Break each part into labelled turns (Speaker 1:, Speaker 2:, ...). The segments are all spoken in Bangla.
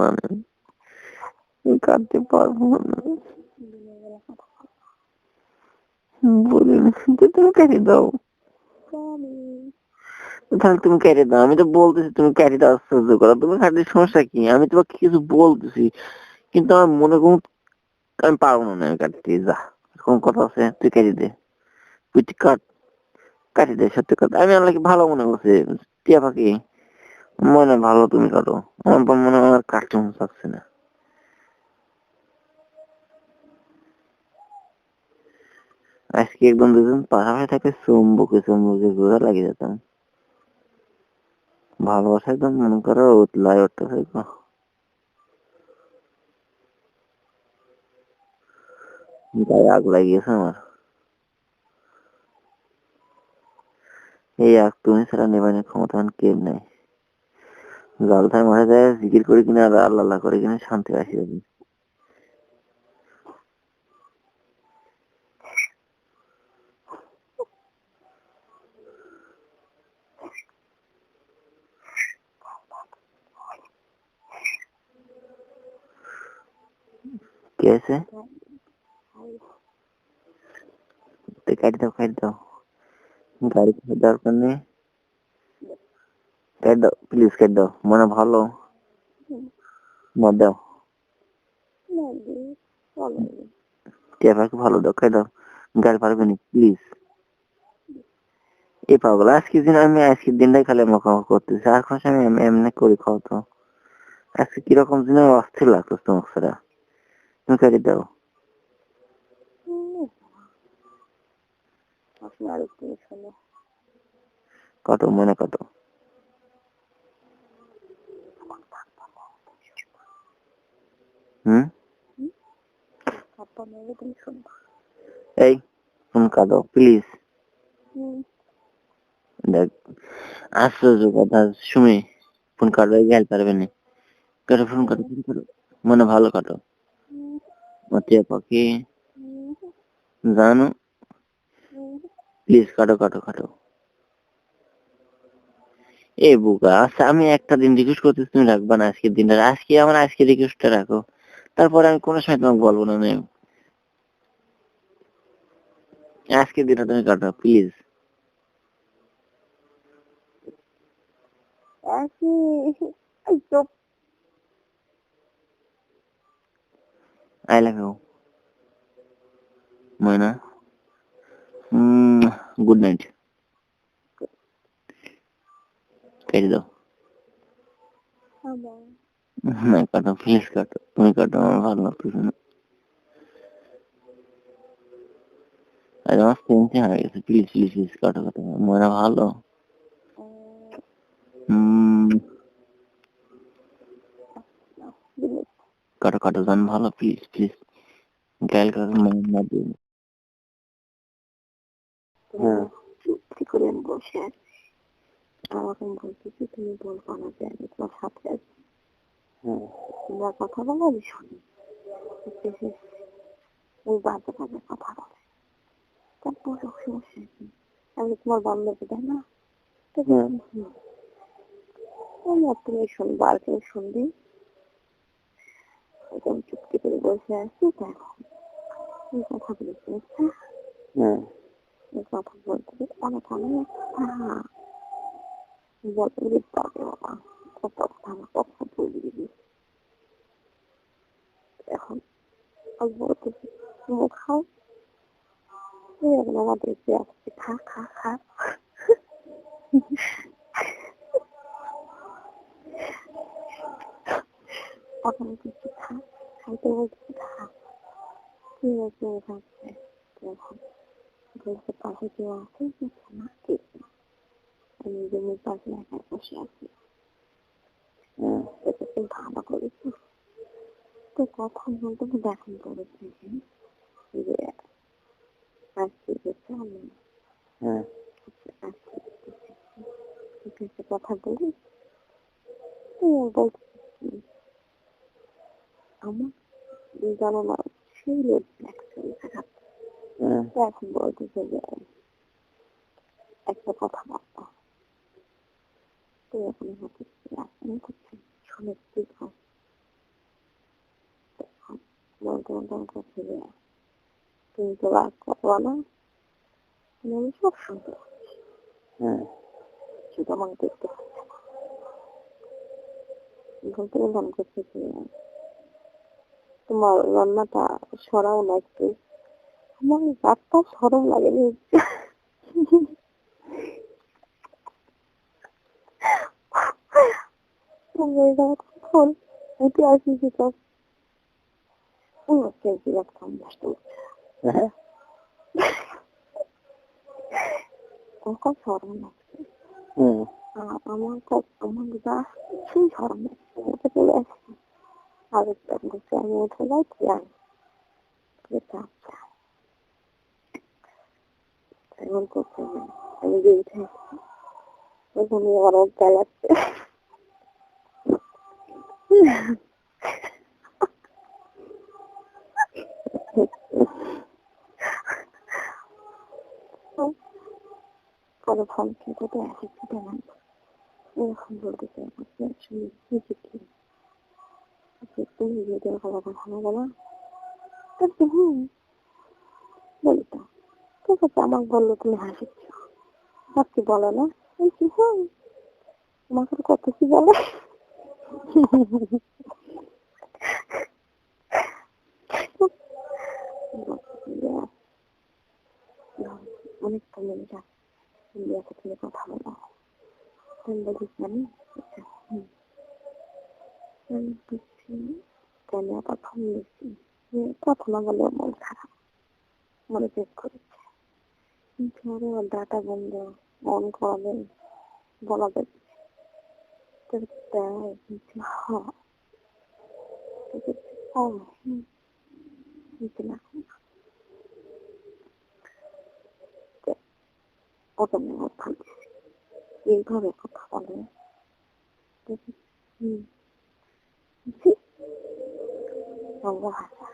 Speaker 1: আমি কাটতে পারবো না। বলিনি তুমি কেটে দাও। তাহলে তুমি কেটে দাও, আমি তো বলতেছি তুমি কেটে দাও আশ্চর্য করা, তুমি কাটলে সমস্যা কি? আমি তোমাকে কিছু বলতেছি কিন্তু আমার মনে কোন আমি পারবো না আমি কাটতে, যা কোন কথা আছে, তুই কেটে দে, তুই কাট, কাটি দে, সত্যি কথা আমি আল্লাহকে ভালো মনে করছি। টিয়া পাখি মনে ভালো, তুমি কাটো, আমার মনে হয় আর কাটতে মনে থাকছে না। আজকে একদম দুজন পাশাপাশি থাকে, চুম্বকে চুম্বকে ঘোরা লাগিয়ে যেতাম। ভালোবাসা একদম মনে করো উতলায় উঠতে থাকবো। গায়ে আগ লাগিয়েছে আমার, এই আগ তুমি ছাড়া নেবানের ক্ষমতা কেউ নাই। জালটায় মারা যায় জিকির করে কিনা আর আল্লাহ আল্লাহ করে কিনা শান্তি আসি যাবি। কি আছে? কাটি দাও কাটি দাও, গাড়ি খাওয়ার দরকার নেই, কেটে দাও প্লিজ, কেটে দাও, মনে ভালো মত দাও, টিয়া পাখি ভালো দাও, কেটে দাও, গাড়ি পারবে না প্লিজ। এই পাগল আজকের দিন, আমি আজকের দিনটাই খালি আমাকে করতেছি, আর কোনো সময় আমি এমনি করি খাও তো। আজকে কিরকম দিন অস্থির লাগতো তোমার ছাড়া, তুমি কেটে দাও। কত মনে কত হুম এই ফোন কাটো প্লিজ। দেখ আশ্চর্য কথা শুনে ফোন কাটো, গেল পারবে না, কাটো ফোন কাটো, ফোন কাটো, মনে ভালো কাটো। টিয়া পাখি জানো, প্লিজ কাটো কাটো কাটো। এ বুকা, আচ্ছা আমি একটা দিন রিকোয়েস্ট করতেছি, তুমি রাখবা না আজকের দিনটা, আজকে আমার আজকে রিকোয়েস্টটা রাখো, তারপরে আমি কোনো সময় তোমাকে বলবো না ম্যাম, আজকের দিনটা তুমি কাটো please. I love you Moyna, good night, কেটে দাও। না কাটো প্লিজ কাটো, তুমি কাটো, আমার ভালো লাগতেছে না, আজ আমার টেনশন হয়ে গেছে, প্লিজ প্লিজ প্লিজ কাটো কাটো, ময়না ভালো। কাটো কাটো জান ভালো, প্লিজ প্লিজ, গাইল কাটো ময়না দিন। চুপটি করে আমি বসে আছি, আমাকে বলতেছি তুমি বলবো না যে আমি তোমার সাথে আছি, তোমরা কথা বলো আমি শুনি, ওই বাজে বাজে কথা বলে, তারপর সমস্যা কি, আমি তোমার বান্ধবী তাই না, তুমি শুনবো আর কেউ শুনবি, একদম চুপটি করে বসে আছি, দেখো এই কথাগুলো শুনছে, এই কথা বলতে অনেক অনেক বদলে পাবে বাবা, কত কথা আমার কথা বলে দিবি, এখন বলতেছি তুমি খাও, এখন আমার দেখে আসছে খা খা খা, এখন কিছু খা, খাইতে বলতেছি খা, কি হয়েছে থাকছে, এখন বলতে পাশে কেউ আছে না, ঠিক না, আমি জমির পাশে একা বসে আছি, এটা খুব ভালো করেছি, তো কথা বলতে দেখুন করেছি যে আজকে গেছে আমি আজকে কথা বলি, বলছি আমার জানো না সেই লোক এখন বলতেছে যে একটা কথা বলতো, তো এখন হচ্ছে শুনে কি হয়,
Speaker 2: তোমার কাছে যে তুমি তো রাগ করবা না, আমি সব শুনতে পাচ্ছি, শুধু আমাকে দেখতে পাচ্ছি না। বলতে মন করছে যে তোমার রান্নাটা সরাও না একটু, আমার রাতটা সরম লাগেনি। কখন উঠে আসিছি তো কেজি রাখতাম নষ্ট কখন সরম লাগছে। আমার যা সেই সরম লাগছে, উঠে চলে আসছি। আরেকটা বলছে আমি উঠে যাই, তুই আয়। আচ্ছা এমন করছে না, আমি যে উঠে আসছি ওখানে আবার অজ্ঞা লাগছে। পরে ফোন খেতে তো আসি খেতে না, এরকম বলতেছে তুমি ভিডিও করার কথা বলো না, বলি তো ঠিক আছে, আমাকে বললো তুমি হাসিচ্ছ, আর কি বলো না, কি আমাকে কত কি বলে। অনেকটা মনে যাক ইন্ডিয়াকে তুমি কথা বলো, আমি বলি জানি কেন আবার ফোন দিচ্ছি, কথা না বলে মন খারাপ, মনে চেক করেছে ঝড়ে ডাটা বন্ধ অন করাবেন বলা যাবে এইভাবে কথা বলে ভাষা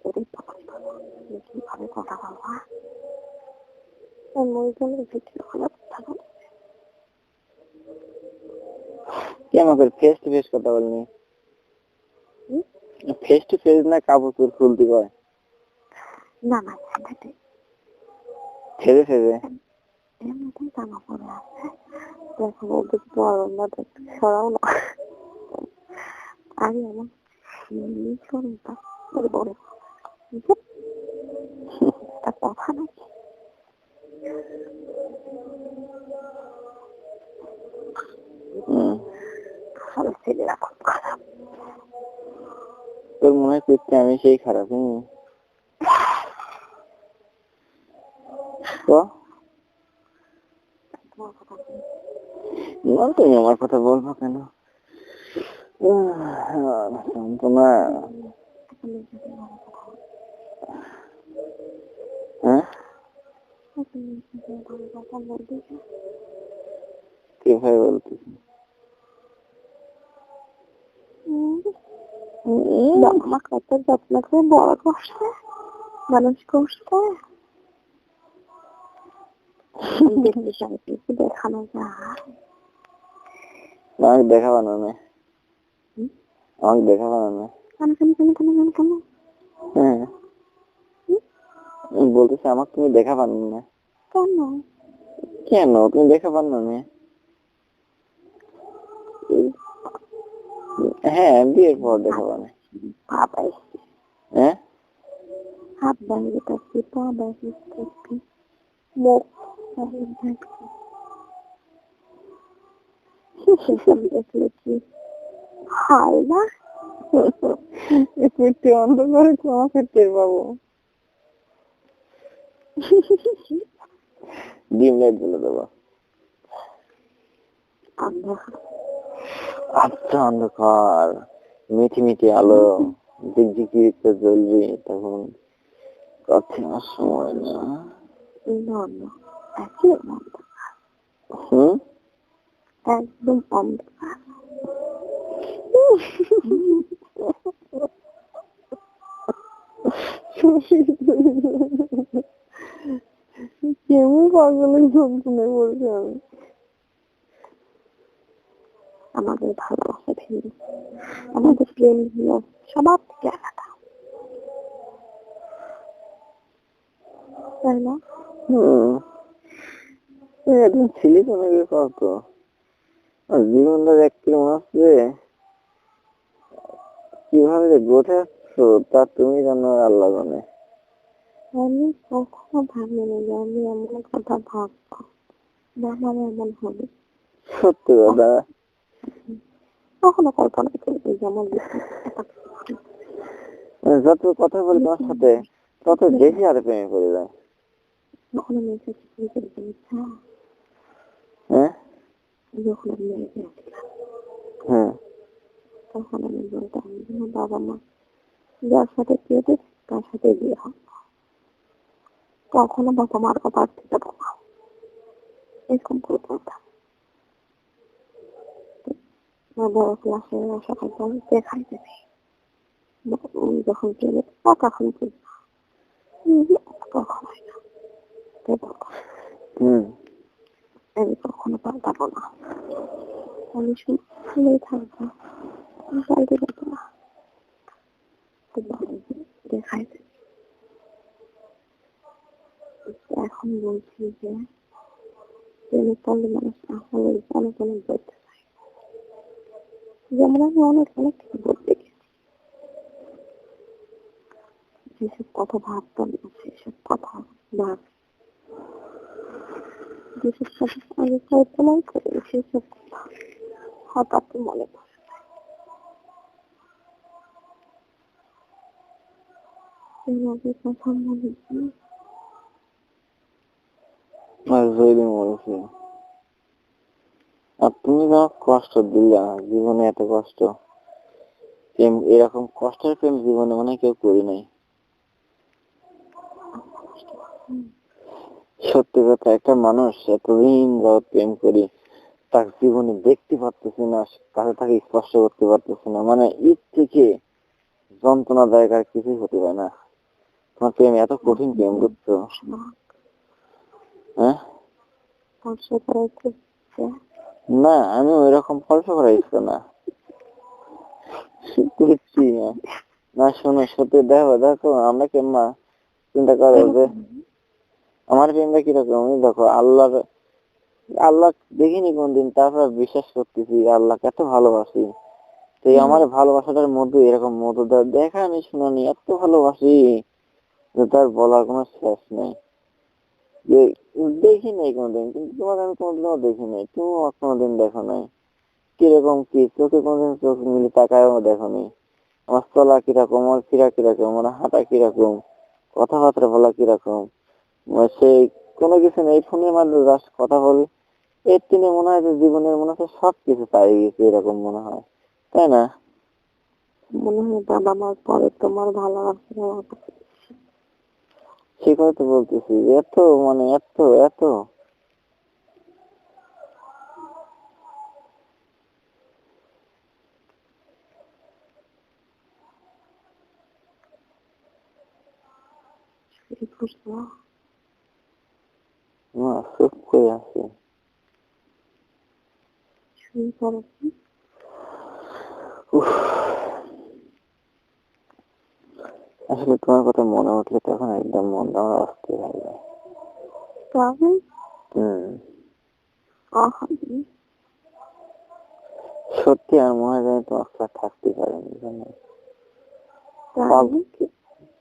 Speaker 2: ওদের কিভাবে কথা বলবা
Speaker 1: আমাকে ফেস টু ফেস কথা বলনি, ফেস টু ফেস না কাপড় খুলতে কয়
Speaker 2: না না
Speaker 1: ফেজে ফেজে
Speaker 2: এমনিতেই জামা পরে আছে, দেখো ওদের পরনা সরাও না, আরে আমার শরীরটা বড় কথা নাকি ছেলেরা খুব খারাপ।
Speaker 1: তোর মনে করতে আমি সেই খারাপ তো তুমি আমার কথা বলবো কেন, না কিভাবে বলতেছি
Speaker 2: মা কত যত্ন করে বড় করছে, মানুষ করছে, দেখানো যায়
Speaker 1: আমাকে দেখা বানানো, আমাকে দেখা বানানো, হ্যাঁ বলতেছে আমাকে তুমি দেখা বানানো না
Speaker 2: কেন,
Speaker 1: কেন তুমি দেখা বানানো, হ্যাঁ বিয়ের পর দেখা বানানো, হ্যাঁ
Speaker 2: হাত বাইরে থাকছি, পা বাইরে থাকছি, মুখ বাইরে থাকছি, দেখলে কি হয় না,
Speaker 1: একটু অন্ধকারে ক্ষমা করতে পাবো, ডিম লাইট বলে দেবো, আচ্ছা অন্ধকার মিঠি মিঠি আলো ঝিকঝিকি জ্বলবে, তখন কথা সময় না
Speaker 2: একদম অন্ধকার,
Speaker 1: কেমন পাগলের যন্ত্রণায় বলছে আমি,
Speaker 2: আমাদের ভালোবাসা ভিন্ন, আমাদের প্রেম ভিন্ন, সবার থেকে আলাদা, তাই না?
Speaker 1: একদম ছিলি কোনো কত জীবনটা দেখতে মনে হচ্ছে কিভাবে যে গোছাচ্ছো তা তুমি জানো আর আল্লাহ জানে।
Speaker 2: আমি কখনো ভাবিনি যে আমি এমন কথা ভাববো বা আমার এমন হবে,
Speaker 1: সত্যি কথা।
Speaker 2: কখনো কল্পনা করিনি যে আমার
Speaker 1: যত কথা বলি তোমার সাথে তত বেশি আরে প্রেমে পড়ে যায়।
Speaker 2: কখনো মেসেজ করে
Speaker 1: হ্যাঁ
Speaker 2: যখন আমি মেয়েকে
Speaker 1: হ্যাঁ
Speaker 2: তখন আমি বলতাম বাবা মা যার সাথে বিয়ে দিস তার সাথে বিয়ে হোক, কখনো বাবা মার কথা আসতে দেবো না, এরকম করে বলতাম। বড় ক্লাসে সকাল পরে দেখাই দেবে যখন চলে তখন কখনোই না, আমি কখনো পাল্টাবো না, আমি শুনেই থাকবো, পাল্টে যাবো না, দেখাই দেবে। এখন বলছি যে প্রেমিক করলে মানুষ আসলে অনেক অনেক বলতে চাই, যেমন আমি অনেক অনেক কিছু বলতে গেছি, যেসব কথা ভাবতাম না সেসব কথা ভাব, যেসব কথা আমি কল্পনাই করি সেসব কথা হঠাৎ মনে পড়ে। এইভাবে কথা মনে পড়ে
Speaker 1: আর জৈবে মরেছে। আর তুমি যা কষ্ট দিলা জীবনে, এত কষ্ট, প্রেম এরকম কষ্টের প্রেম জীবনে মনে হয় কেউ করি নাই। সত্যি কথা, একটা মানুষ এতদিন যাবৎ প্রেম করি তার জীবনে দেখতে পারতেছি না, কাছে তাকে স্পর্শ করতে পারতেছি না, মানে ঈদ থেকে যন্ত্রণা দায়ক আর কিছুই হতে পারে না। তোমার প্রেম এত কঠিন প্রেম করছো। হ্যাঁ না, আমি ওই রকম ফলসা করা ইচ্ছা না করছি না। না শোনো, সত্যি দেখো দেখো আমরা কেমন চিন্তা করো যে আমার প্রেমটা কিরকম। দেখো আল্লাহ আল্লাহ দেখিনি কোনদিন, তারপর বিশ্বাস করতেছি আল্লাহকে এত ভালোবাসি। তো আমার ভালোবাসাটার মধ্যে এরকম মধুটা দেখা আমি শুনানি, এত ভালোবাসি যে তার বলার কোনো শেষ নেই। যে দেখি নাই কোনোদিন, কিন্তু তোমাকে আমি কোনোদিনও দেখি নাই, তুমিও কোনোদিন দেখো নাই। কিরকম কি চোখে কোনোদিন চোখ মিলে তাকায়ও দেখো নি। আমার চলা কিরকম, আমার ফিরা কিরকম, আমার হাঁটা কিরকম, কথাবার্তা বলা কিরকম, সেই কোনো কিছু নেই, ফোনের মাধ্যমে জাস্ট কথা বলি। এর তিনি মনে হয় যে জীবনের মনে হচ্ছে সবকিছু পাই গেছে, এরকম মনে হয়, তাই না?
Speaker 2: মনে হয় বাবা মার পরে তোমার ভালোবাসা
Speaker 1: সে কথা তো বলতেছি, এত মানে এত এত চুপ করে আছে। আসলে তোমার কথা মনে উঠলে তখন একদম মনটা আমার অস্থির হয়ে যায়। সত্যি আর মনে হয় তোমার সাথে থাকতে পারিনি, জানো,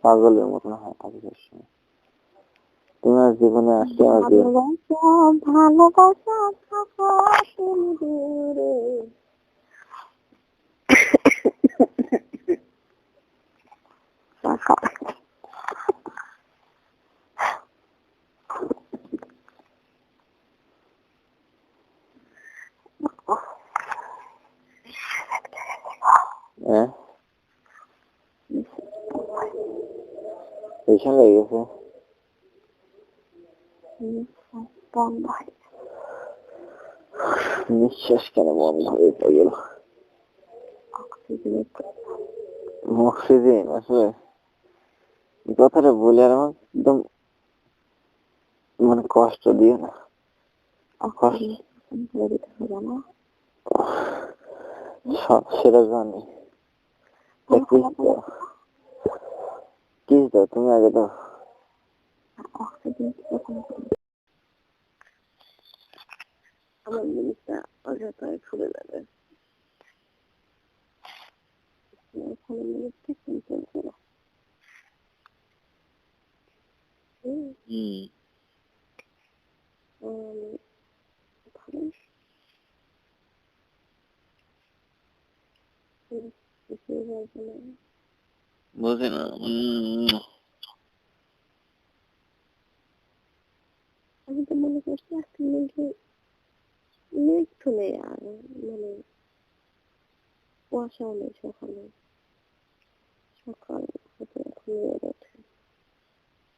Speaker 1: পাগলের মতন হয় থাকি সবসময়। তোমার জীবনে আসলে
Speaker 2: ভালোবাসা
Speaker 1: পেছন লেগে গেছে। নিঃশ্বাস কেন বন্ধ হয়ে গেল? অক্সিজেন আসলে কথাটা বলে আর আমার একদম মানে কষ্ট দিয়ে না, সেটা জানি। কি দাও তুমি আগে দাও। আমার জিনিসটা অযথায় খুলে যাবে। বুঝি না। আমি তো মনে করছি আজকে মেঘ তুলে আর মানে কুয়াশাও নেই সকালে। সকাল হতে এখন রোদ ওঠে।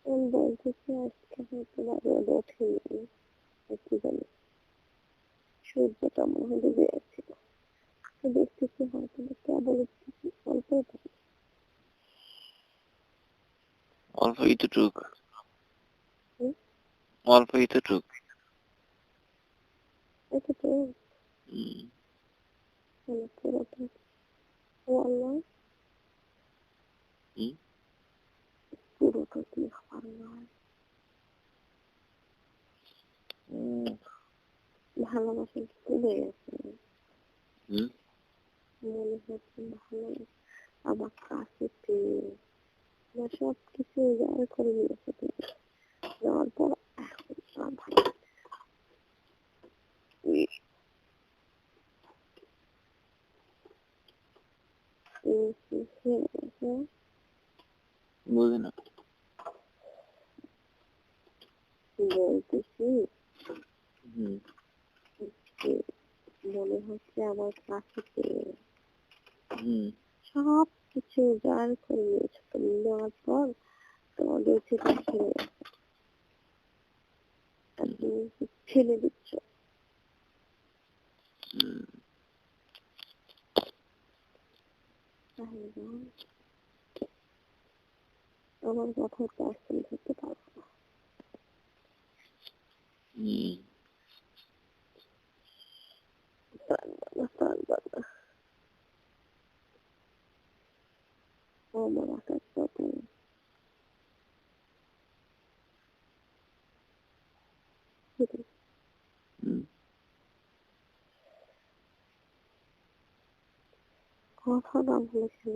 Speaker 1: আমি বলতেছি আজকে হয়তো বা রোদ ওঠেনি, কি জানি সূর্যটা মনে হয় ডুবে যাচ্ছিল। দেখতেছি হয়তো কেবল অল্প অল্প এতটুক অল্প এতটুক এতটুক পুরোটা কি খাবার নয়। ভালোবাসা চলে গেছে, মনে হচ্ছে ভালো আমার কাছে পেয়ে সব কিছু উজাড় করে নিয়েছে যাওয়ার পর এখন সব ভালো বুঝি না। বলতেছি মনে হচ্ছে আমার কাছে পেয়ে সব কিছু উজাড় করে নিয়েছে তুমি নেওয়ার পর তোমাদের থেকে ছেড়ে গেছে, ছেড়ে দিচ্ছ। আমার কথা তো আসলে ধরতে পারবো না। আমার আকাশ কথা কথা না বলেছি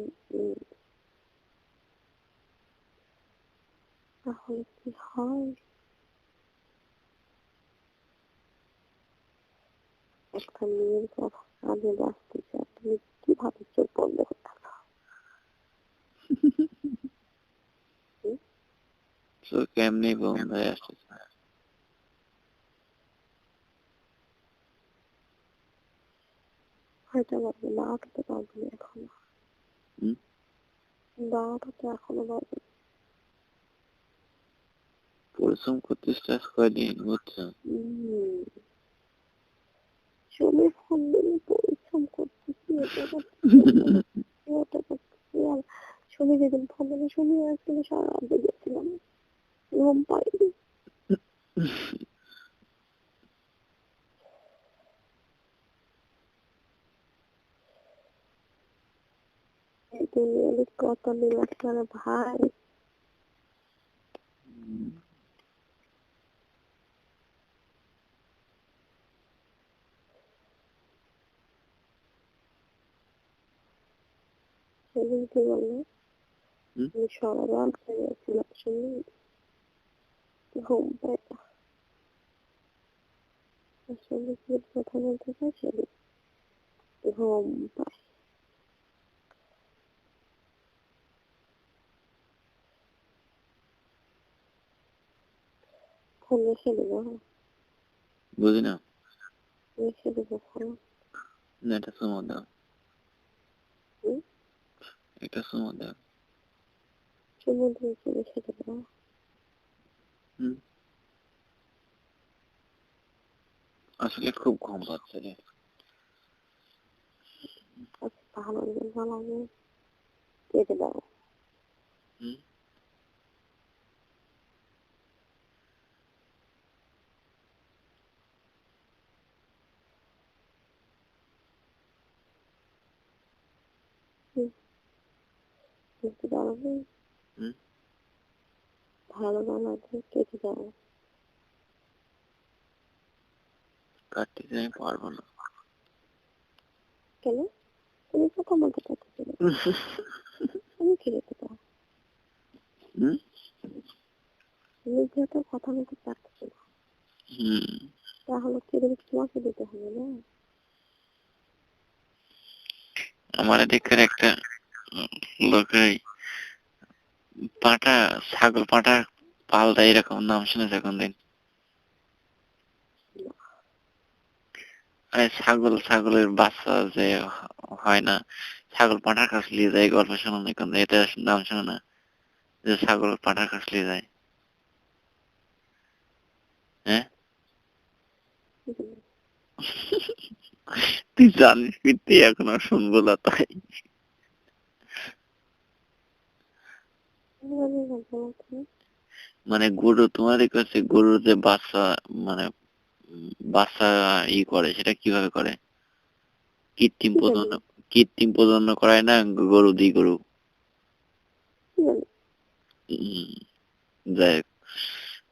Speaker 1: তাহলে কি হয়? একটা মেয়ের কথা কানে বাঁচতেছে, তুমি কিভাবে চোখ বন্ধ করে থাকো? চোখ এমনি বন্ধ হয়ে আসতেছে। হয়তো বাজে 12টা বাজে এখনো, 12টা তো এখনো বাজে। পরিশ্রম করতেছ কয়দিন বুঝছো? চলে ফোন দিলে পরিশ্রম করতেছি ওটা করতেছি। আর শনি যেদিন ফোন দিলে শনি আসলে সারা রাত জেগেছিলাম, ঘুম পাইনি। দুনিয়ার কত নীলার ভাই, সেদিন কি বললো সারা রাত জেগেছিলাম, শুনি ঘুম পাই না। আসলে কি কথা বলতে চাই, সেদিন ঘুম পাই। ফোন রেখে দেবো, বুঝি না, রেখে দেবো ফোন। না এটা সময় দাও, এটা সময় দাও, সময় দিয়ে রেখে দেবো। আসলে খুব ঘুম পাচ্ছে রে। ভালো লাগে কেটে দাও।
Speaker 2: কেটে পারবে? ভালো বানাতে কেটে দাও।
Speaker 1: কাটতে আমি পারবো না।
Speaker 2: কেন? তুমি কথা বলতে পারছো না, তুমি কেটে দাও। তুমি যেহেতু কথা বলতে পারছো না, তাহলে কেটে তোমাকে দিতে হবে না?
Speaker 1: আমার এদিকের একটা লোকের পাটা, ছাগল পাটা পাল্টা এরকম নাম শুনেছে কোনদিন? আরে ছাগলের বাচ্চা যে হয় না, ছাগল পাঁঠার কাছে নিয়ে যায়, গল্প শোনো না কোন, এটা নাম শোনো না, যে ছাগল পাঁঠার কাছে নিয়ে যায়? হ্যাঁ, তুই জানিস কিন্তু এখন আর শুনবো না তাই। মানে গরু তোমার কাছে, গরুর যে বাচ্চা, মানে বাচ্চা করে, সেটা কিভাবে করে? কৃত্রিম প্রজনন করায় না, গরু দি গরু। যাই হোক,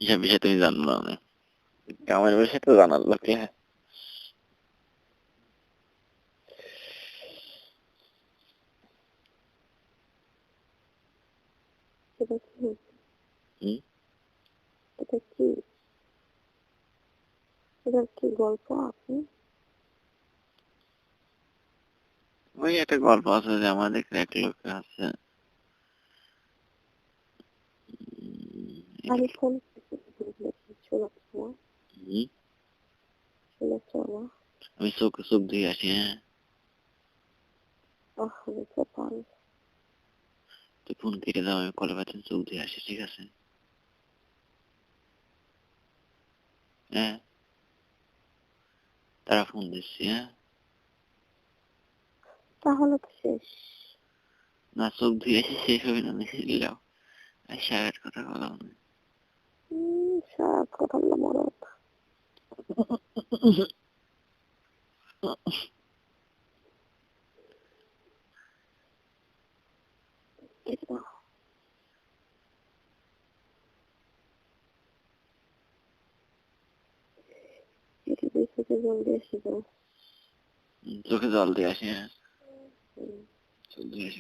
Speaker 1: এসব বিষয়ে তুমি জানো না, মানে আমার বিষয়ে তো জানার লোকে।
Speaker 2: এটা কি? এটা কি? এটা কি গল্প আপনি?
Speaker 1: ওই একটা গল্প আছে যে আমাদের এক লোক আছে,
Speaker 2: আমি ফোন
Speaker 1: আমি চোখ দিয়ে আসি। হ্যাঁ, তুই ফোন কেটে দাও, আমি কলে পাচ্ছি, চোখ দিয়ে আসি, ঠিক আছে? হ্যাঁ, তারা ফোন দিচ্ছি। হ্যাঁ,
Speaker 2: তাহলে তো শেষ।
Speaker 1: না, চোখ দিয়ে আসি শেষ হবে না, নিলাম সারাট কথা বলা হবে।
Speaker 2: সারা কথা বলে মরদ।
Speaker 1: চোখে জল দিয়ে আসি। হ্যাঁ, চোখ দিয়ে আসি।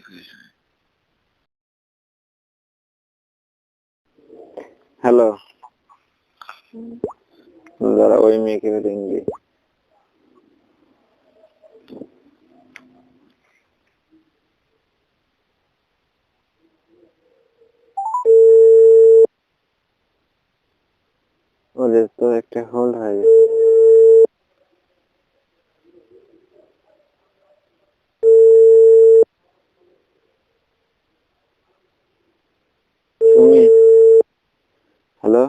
Speaker 1: হ্যালো, যারা ওই মেয়েকে দেখি। ওদের তো একটা হোল্ড হয়ে গেছে। তুমি হ্যালো,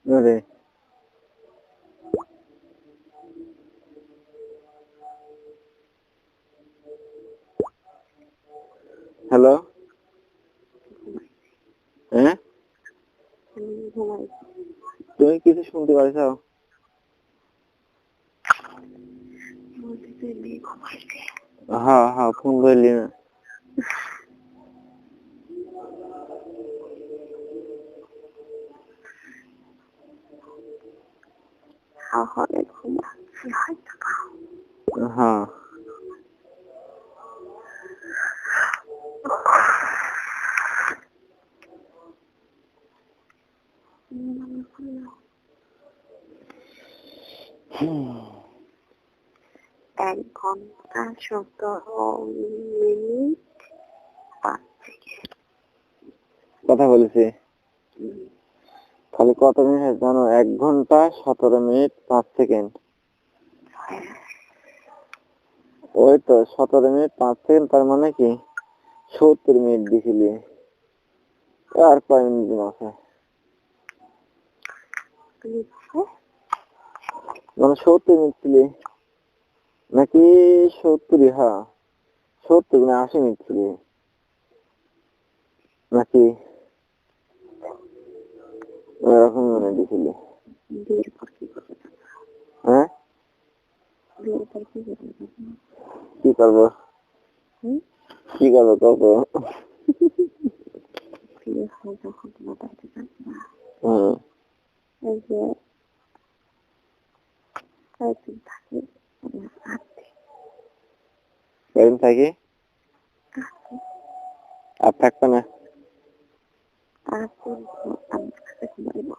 Speaker 1: আরে হ্যালো, হ্যাঁ, তুমি কিছু শুনতে পারছো? হ্যাঁ হ্যাঁ, ফোন করলি না? হ্যাঁ,
Speaker 2: এক ঘন্টা 17 মিনিট 5 সেকেন্ড
Speaker 1: কথা বলেছি। খালি কত মিনিট জানো? 1 ঘন্টা 17 মিনিট 5 সেকেন্ড। ওই তো 17 মিনিট 5 সেকেন্ড, তার মানে কি 70 মিনিট দিছিলি। আর কয় মিনিট আছে? মানে 70 মিনিট ছিলি নাকি? 70, হ্যাঁ 70 না 80 মিনিট ছিলি। নাকি ওরকম মনে দিছিলে?
Speaker 2: বিয়ের পর কি করবে?
Speaker 1: হ্যাঁ,
Speaker 2: বিয়ের পর কি করবে?
Speaker 1: কি করবো? কি করবো কবো?
Speaker 2: বিয়ে হয় যখন তোমার বাড়িতে যাবে না,
Speaker 1: হুম,
Speaker 2: এই যে কয়েকদিন থাকে আটে
Speaker 1: কয়দিন থাকি? আর থাকতো না?
Speaker 2: 8 দিন পর আমার কাছে ঘুমাইব।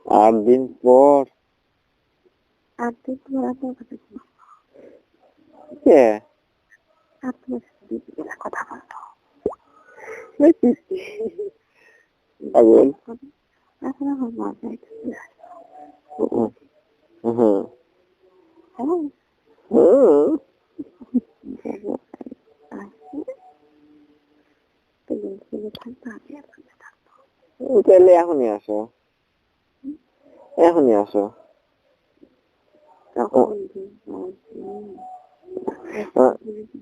Speaker 1: 8 দিন পর?
Speaker 2: 8 দিন পর আপনার কাছে ঘুমাইব।
Speaker 1: কে?
Speaker 2: আপনার সাথে দিদিরা কথা বলতো।
Speaker 1: পাগল।
Speaker 2: এখন আমার মা যাইতেছে।
Speaker 1: হুম, হুম,
Speaker 2: হ্যাঁ,
Speaker 1: হুম।
Speaker 2: যাবো আসবে। পেলেন ছেলে থাকতো, আমি এখানে থাকবো।
Speaker 1: তাহলে এখনই আসো, এখনই আসো।
Speaker 2: তখন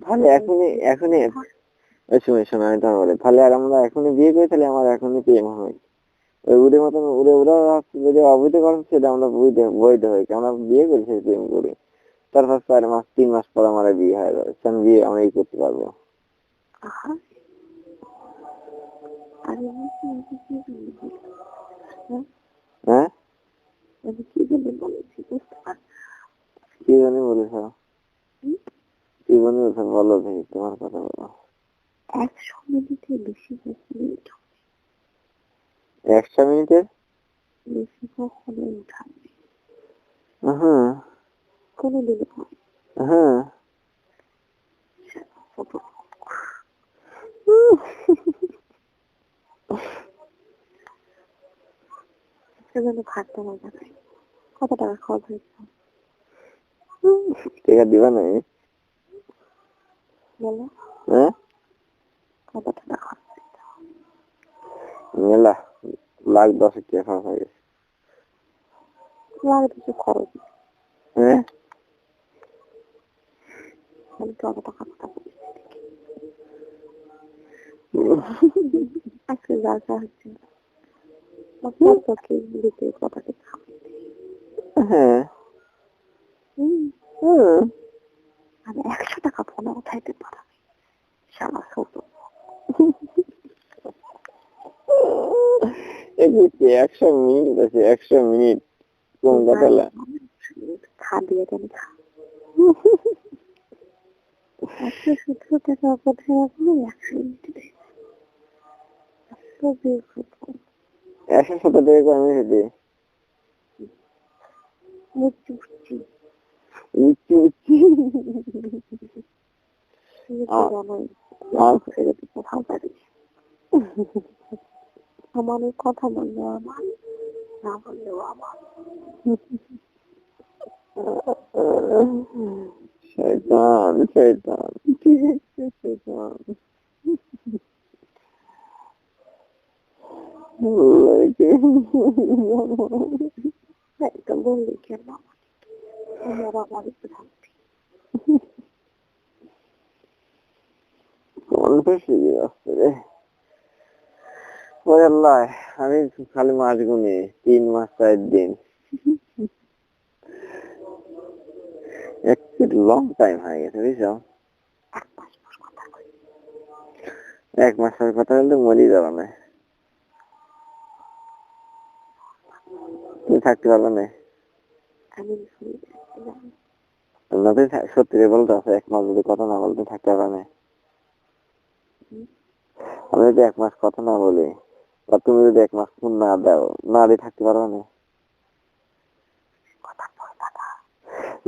Speaker 1: তাহলে এখনই শোনো আমি তোমার বলি, তাহলে আর আমরা এখনই বিয়ে করি, তাহলে আমার এখনই প্রেম হয়। ওই উড়ে মতন ওরা যদি অবৈধ করেন সেটা আমরা বৈধ হই, আমরা বিয়ে করি সেই প্রেম করি। তারপর 4 মাস 3 মাস পর আমার বিয়ে হয়ে যাবে, আমি বিয়ে আমরা এই করতে পারবো। হ্যাঁ,
Speaker 2: কি বলে বলেছি বুঝতে পারছি।
Speaker 1: কি জানি বলেছ, কি বলেছ বলো দেখি, তোমার কথা বলো।
Speaker 2: 100 মিনিটে বেশি মিনিট
Speaker 1: 100 মিনিটের
Speaker 2: বেশি কখনো উঠাবে
Speaker 1: হ্যাঁ,
Speaker 2: কোনো দিন হয়।
Speaker 1: হ্যাঁ।
Speaker 2: সেজন্য খাটতে মজা নাই। কত টাকা খরচ হয়েছে
Speaker 1: টাকা দিবা না?
Speaker 2: বলো,
Speaker 1: হ্যাঁ,
Speaker 2: কত টাকা খরচ হয়েছে?
Speaker 1: মেলা লাখ 10 টাকা খরচ হয়ে গেছে।
Speaker 2: লাগে কিছু খরচ
Speaker 1: হ্যাঁ,
Speaker 2: আমি কত টাকা কথা বলি আজকে যা যা হচ্ছে দিতে কথাটি
Speaker 1: হ্যাঁ,
Speaker 2: আমি 100 টাকা ফোনে উঠাইতে পারি সারা ছোট
Speaker 1: 100 মিনিট আছে, 100 মিনিট কোন কথা?
Speaker 2: খা দিয়ে দেন খা 117 টাকা কোথায় রাখলে 100 মিনিট
Speaker 1: 170 টাকা আমি দিই।
Speaker 2: উঠছি উঠছি
Speaker 1: উচ্ছি উচ্ছি
Speaker 2: কোথাও পারি আমার এই কথা বললো আমার না বললেও আমার
Speaker 1: শয়তান শয়তান, ঠিক আছে শয়তান।
Speaker 2: এটা বললি কেন আমার আমার শান্তি
Speaker 1: আমি খালি মাস গুনি 3 মাস 4 দিন, একটু লং টাইম হয়ে গেছে বুঝছো। 1 মাস পর কথা বলতে মরি যাবে না, তুমি থাকতে পারবে না।
Speaker 2: আমি
Speaker 1: সত্যি বলতে আছে, 1 মাস যদি কথা না বলতে থাকতে পারবে না। আমি যদি 1 মাস কথা না বলি, বা তুমি যদি 1 মাস ফোন না দাও, না দিয়ে থাকতে পারবে না।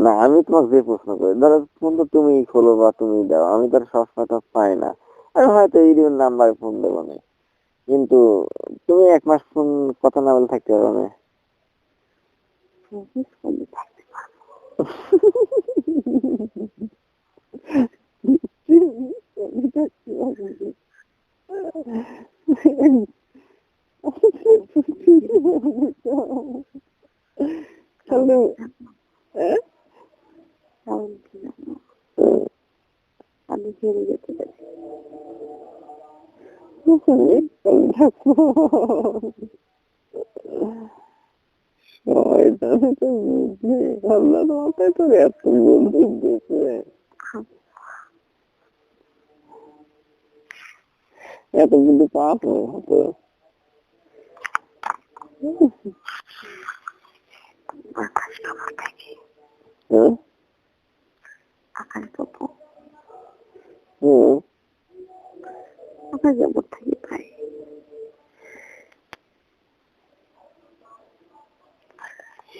Speaker 1: না আমি তোমাকে যে প্রশ্ন করি, ধরো ফোন তো তুমি খোলো বা তুমি দাও, আমি তো সবসময় তো পাই না, আমি হয়তো এই নাম্বারে ফোন দেবো না, কিন্তু তুমি 1 মাস ফোন কথা না বলে থাকতে পারবে না।
Speaker 2: আমি হেরে যেতে পারি
Speaker 1: শয়তানি তো বুদ্ধি, আল্লাহ তোমাকে তো এত বুদ্ধি দিয়েছে, এত বুদ্ধি পাবো হতো।
Speaker 2: আকাশ পাবো
Speaker 1: হুম,
Speaker 2: আকাশ যাবো থেকে পাই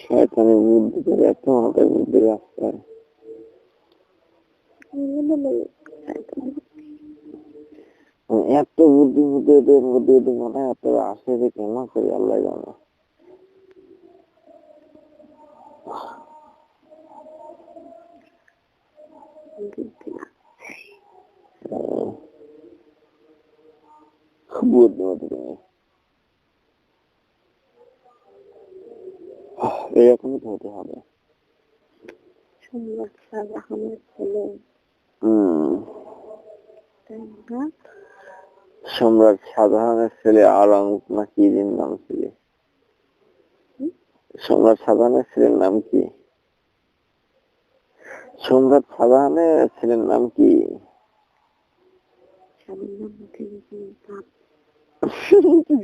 Speaker 1: শয়তানি বুদ্ধি করে এত হাতে বুদ্ধি রাস্তায়, এত বুদ্ধি বুদ্ধি মনে এত আসে যে কেমন করি আল্লাহ জানে। বুদ্ধিমতী তুমি, এরকমই তো হতে হবে।
Speaker 2: সম্রাট শাহজাহানের ছেলে
Speaker 1: সম্রাট শাহজাহানের ছেলে আওরং না কি নাম ছিল, সম্রাট শাহজাহানের ছেলের নাম কি, সম্রাট শাহজাহানের ছেলের নাম কি,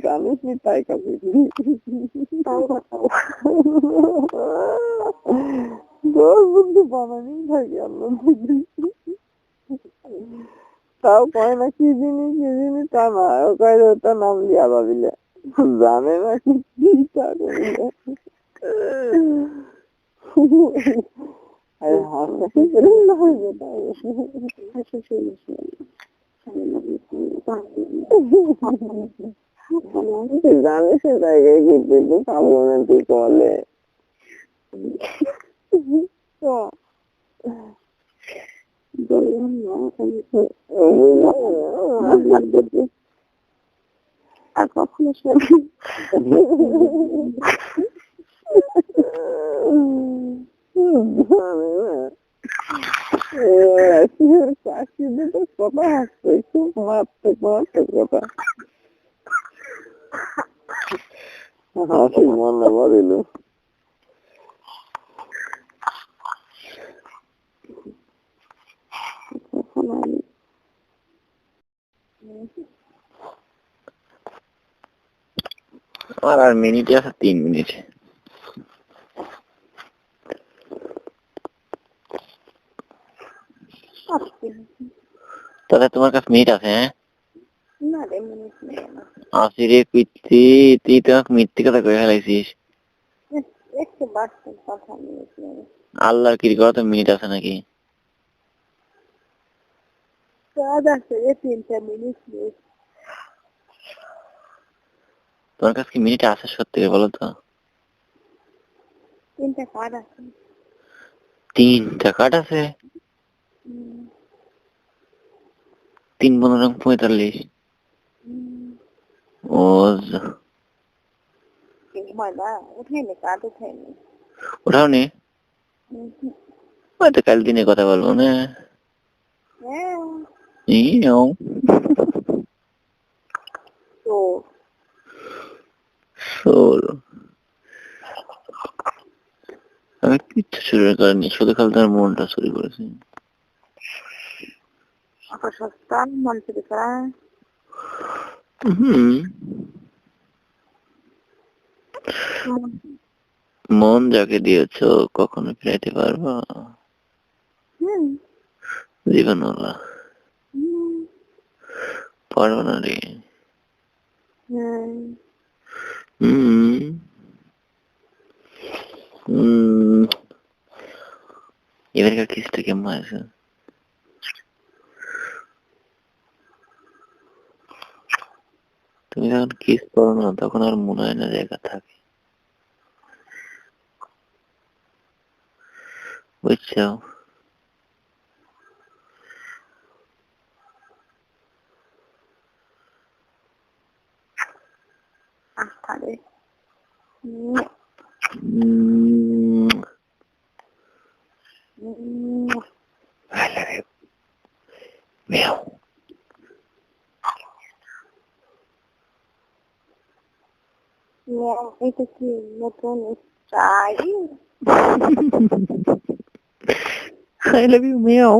Speaker 1: জানিস নি তাই কাছে বুদ্ধি বানানি থাকে আল্লাহ, তাও কয় না কি জিনিস তা না, ও কয় ওটা নাম দিয়া ভাবিলে জানে না কি তা করিলে। জানিস জায়গায় ঘুরতে তো পাবো না তুই কলে
Speaker 2: আর কখনো
Speaker 1: কথা আসছে খুব মারাত্মক কথা, হাসি মনে পড়িল। আর মিনিট আছে 3 মিনিট, তাহলে তোমার কাছে মিনিট আছে? হ্যাঁ
Speaker 2: না রে মিনিট নেই
Speaker 1: আসি রে পিচ্ছি, তুই তো মিথ্যে কথা কয়ে ফেলাইছিস।
Speaker 2: একটু বাড়ছে কথা মিনিট নেই,
Speaker 1: আল্লাহর কি কথা মিনিট আছে নাকি?
Speaker 2: কাজ আছে 3টা মিনিট নেই।
Speaker 1: তোমার কাছে কি মিনিট আছে সত্যি বলো তো?
Speaker 2: 3টা কার্ড আছে।
Speaker 1: 3টা কার্ড আছে? 3 15 45। ও ওঠাও নি? হয়তো কাল দিনে কথা বলবো না। আমি কিচ্ছু চুরি করিনি, শুধু খালি তার মনটা চুরি করেছি। মন যাকে দিয়েছ কখনো ফিরাইতে পারবা? জীবন পারবো না রে। এবারকার কিসটা কেমন আছে? তুমি যখন কিস করো না তখন আর মনে হয় না জায়গা থাকে, বুঝছো?
Speaker 2: এটা কি নতুন style?
Speaker 1: I love you, meow.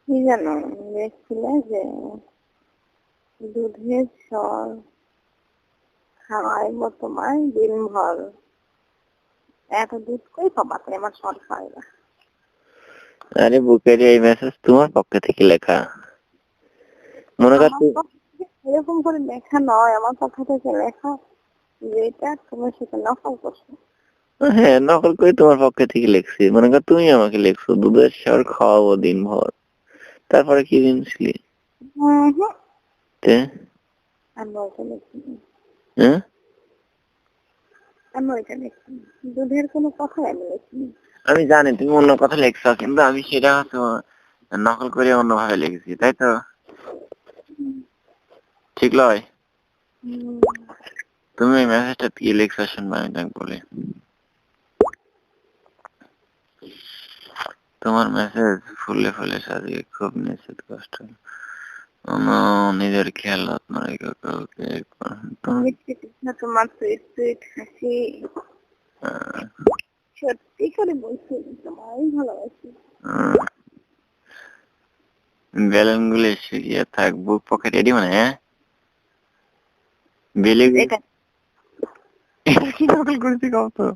Speaker 2: কি জানো দেখছিলে যে দুধের স্বর খাওয়াইব তোমার দিনভর, এত দুধ কই পাবা তুমি আমার স্বর খাওয়াইবা?
Speaker 1: আরে বুকেরি, এই মেসেজ তোমার পক্ষ থেকে লেখা। মনে কর
Speaker 2: আমার পক্ষ থেকে এরকম করে লেখা নয়, আমার পক্ষ থেকে লেখা যেটা তুমি সেটা নকল করছো।
Speaker 1: হ্যাঁ, নকল করে তোমার পক্ষে থেকে লিখছি। মনে কর তুমি আমাকে লিখছো দুধের স্বর খাওয়াবো দিনভর, তারপরে কি দিনছিলি?
Speaker 2: আমি ওইটা লিখিনি,
Speaker 1: হ্যাঁ,
Speaker 2: আমি ওইটা লিখিনি, দুধের কোনো কথাই আমি লিখিনি।
Speaker 1: আমি জানি তুমি অন্য কথা লিখছো, কিন্তু আমি সেটা হচ্ছে নকল করে অন্যভাবে লিখেছি, তাই তো? ঠিক লয়? তুমি ওই মেসেজটা কি লিখছো শুনবা, আমি তাকে বলি। তোমার মেসেজ ফুলে ফুলে সাজিয়ে খুব নিশ্চিত কষ্ট, নিজের খেয়াল আপনার
Speaker 2: তোমার সুইট সুইট হাসি, সত্যি করে বলছি তোমারই ভালোবাসি।
Speaker 1: বেলুন গুলি শুকিয়ে থাক, বুক পকেট রেডি মানে। হ্যাঁ, বেলি
Speaker 2: এটা
Speaker 1: কি নকল করেছি কও তো?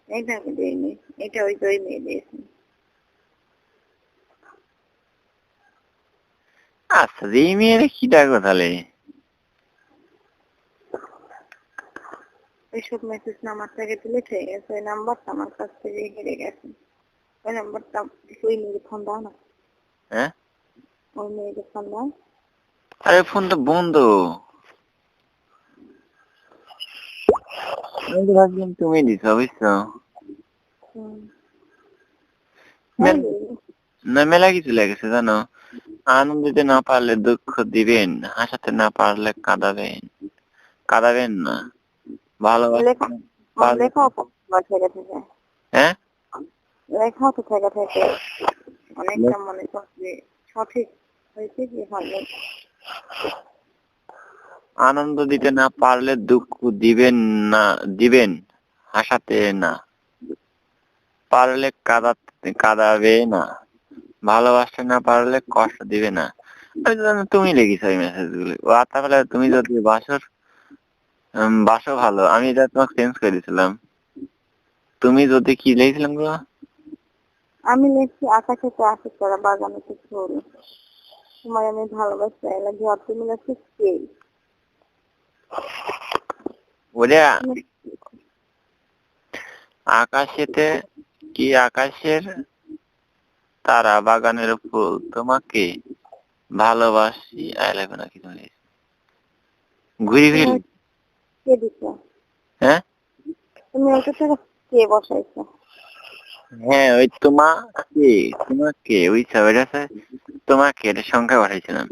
Speaker 2: এটা আমি দিইনি, এটা ওই দই মেয়ে দিয়েছি।
Speaker 1: আচ্ছা, যে মেয়ের কি ডাকবো তাহলে?
Speaker 2: এইসব মেসেজ নাম্বার থেকে তুলেছে ওই নাম্বারটা আমার কাছ থেকে হেরে গেছে। ওই নাম্বারটা ওই মেয়েকে ফোন দাও না।
Speaker 1: হ্যাঁ,
Speaker 2: ওই মেয়েকে ফোন দাও।
Speaker 1: আরে ফোন তো বন্ধ। আমি তো ভাবছিলাম তুমি দিছো, বুঝছো? না, মেলা কিছু লেগেছে জানো। আনন্দ দিতে না পারলে দুঃখ দিবেন, হাসাতে না পারলে কাঁদাবেন, কাঁদাবেন না, ভালোবাসা।
Speaker 2: লেখাও তো থেকে থেকে,
Speaker 1: হ্যাঁ,
Speaker 2: লেখাও তো থেকে থেকে অনেকটা মনে করছে সঠিক হয়েছে কি হবে।
Speaker 1: আনন্দ দিতে না পারলে দুঃখ দিবেন না, দিবেন হাসাতে না পারলে কাঁদাবে না, ভালোবাসতে না পারলে কষ্ট দিবে না। আমি তো জানি তুমি লিখিস ওই মেসেজ গুলো। ও তাহলে তুমি যদি বাসো ভালো, আমি এটা তোমাকে চেঞ্জ করে দিয়েছিলাম। তুমি যদি কি লিখেছিলাম গো?
Speaker 2: আমি লিখছি আকাশে তো আশা করা বাগানে তো ফুল, তোমার আমি ভালোবাসি আই লাভ ইউ। আর তুমি লিখছিস কে?
Speaker 1: ওটা আকাশেতে কি, আকাশের তারা বাগানের ফুল, তোমাকে ভালোবাসি আই লাভ ইউ নাকি তুমি ঘুরি ফিরি?
Speaker 2: কে দিছো?
Speaker 1: হ্যাঁ,
Speaker 2: তুমি ওটা থেকে কে বসাইছো?
Speaker 1: হ্যাঁ, ওই তোমাকে ওই ছবিটা তোমাকে এটা সংখ্যা পাঠাইছিলাম।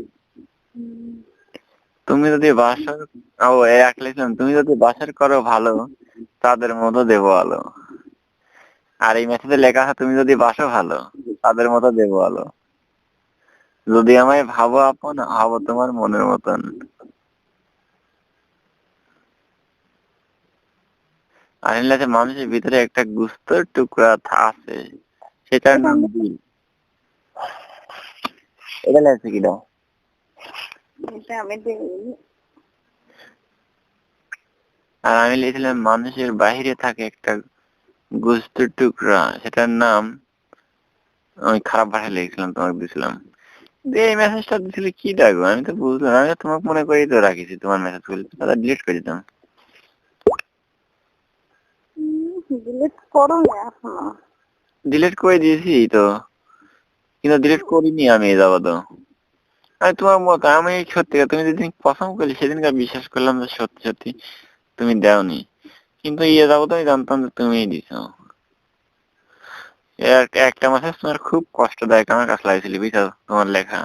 Speaker 1: তুমি যদি বাসর, ও এক লিখলাম, তুমি যদি বাসর করো ভালো, তাদের মতো দেবো আলো। আর এই মেসেজে লেখা আছে, তুমি যদি বাসো ভালো, তাদের মতো দেবো আলো। যদি আমায় ভাবো আপন, হবো তোমার মনের মতন। আর এলাতে মানুষের ভিতরে একটা গুস্তর টুকরা আছে, সেটার নাম দিল। এটা লেগেছে কি দাও?
Speaker 2: এটা আমি দিই।
Speaker 1: আর আমি লিখলাম মানুষের বাহিরে থাকে একটা গোস্তের টুকরা, সেটার নাম, আমি খারাপ ভাষায় লিখছিলাম, তোমাকে দিয়েছিলাম। এই মেসেজটা দিছিলে কি ডাকবো আমি তো বুঝলাম। আমি তোমাকে মনে করেই তো রাখিছি তোমার মেসেজ গুলো, তাহলে ডিলিট করে দিতাম।
Speaker 2: ডিলিট করো না এখনো?
Speaker 1: ডিলিট করে দিয়েছি তো, কিন্তু ডিলিট করিনি আমি এই যাবো তো। আমি তোমার মতো, আমি সত্যি তুমি যেদিন পছন্দ করলি সেদিনকার বিশ্বাস করলাম যে সত্যি সত্যি তুমি দেওনি, কিন্তু ইয়ে যাবো তো আমি জানতাম যে তুমিই দিছো। একটা মেসেজ তোমার খুব কষ্টদায়ক আমার কাছে লাগছিল, বুঝছো? তোমার লেখা,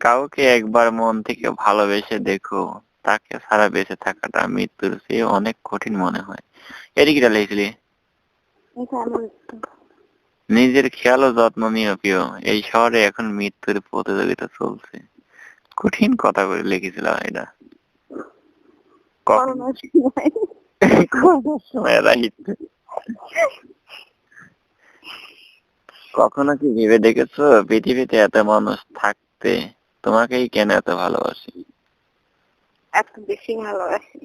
Speaker 1: কাউকে একবার মন থেকে ভালোবেসে দেখো, তাকে ছাড়া বেঁচে থাকাটা মৃত্যুর চেয়ে অনেক কঠিন মনে হয়। এদিকে লিখেছিলি?
Speaker 2: এটা আমি লিখছি।
Speaker 1: নিজের খেয়াল ও যত্ন নিও প্রিয়। এই শহরে এখন মৃত্যুর প্রতিযোগিতা চলছে। কঠিন কথা করে লিখেছিলাম এটা।
Speaker 2: করোনার সময়।
Speaker 1: করোনার সময় রাইট। কখনো কি ভেবে দেখেছো পৃথিবীতে এত মানুষ থাকতে তোমাকেই কেন এত ভালোবাসি?
Speaker 2: এত বেশি ভালোবাসি।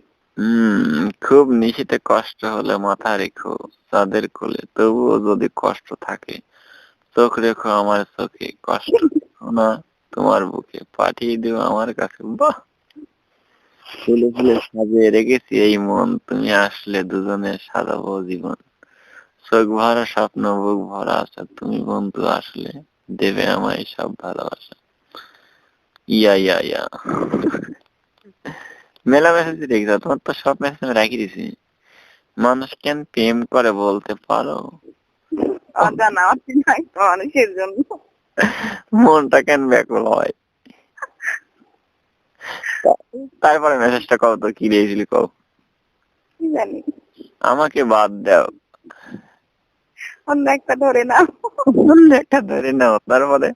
Speaker 1: খুব নিশীতে কষ্ট হলে মাথা রেখো চাঁদের কোলে, তবুও যদি কষ্ট থাকে চোখ রেখো আমার চোখে, কষ্ট রেখো না তোমার বুকে, পাঠিয়ে দিও আমার কাছে। বাহ! ফুলে ফুলে সাজিয়ে রেখেছি এই মন, তুমি আসলে দুজনে সাজাবো জীবন। চোখ ভরা স্বপ্ন বুক ভরা আশা, তুমি বন্ধু আসলে দেবে আমায় সব ভালোবাসা। ইয়া ইয়া ইয়া। মেলা মেসেজ দেখছো? তোমার তো সব মেসেজ আমি রাখি দিছি। মানুষ কেন প্রেম করে বলতে পারো?
Speaker 2: অজানা অচেনাই মানুষের জন্য।
Speaker 1: মনটা কেন ব্যাকুল হয়? তারপরে মেসেজটা কও তো কি দিয়েছিলি কও।
Speaker 2: কি জানি,
Speaker 1: আমাকে বাদ দাও,
Speaker 2: অন্য একটা ধরে নাও।
Speaker 1: অন্য একটা ধরে নাও। তারপরে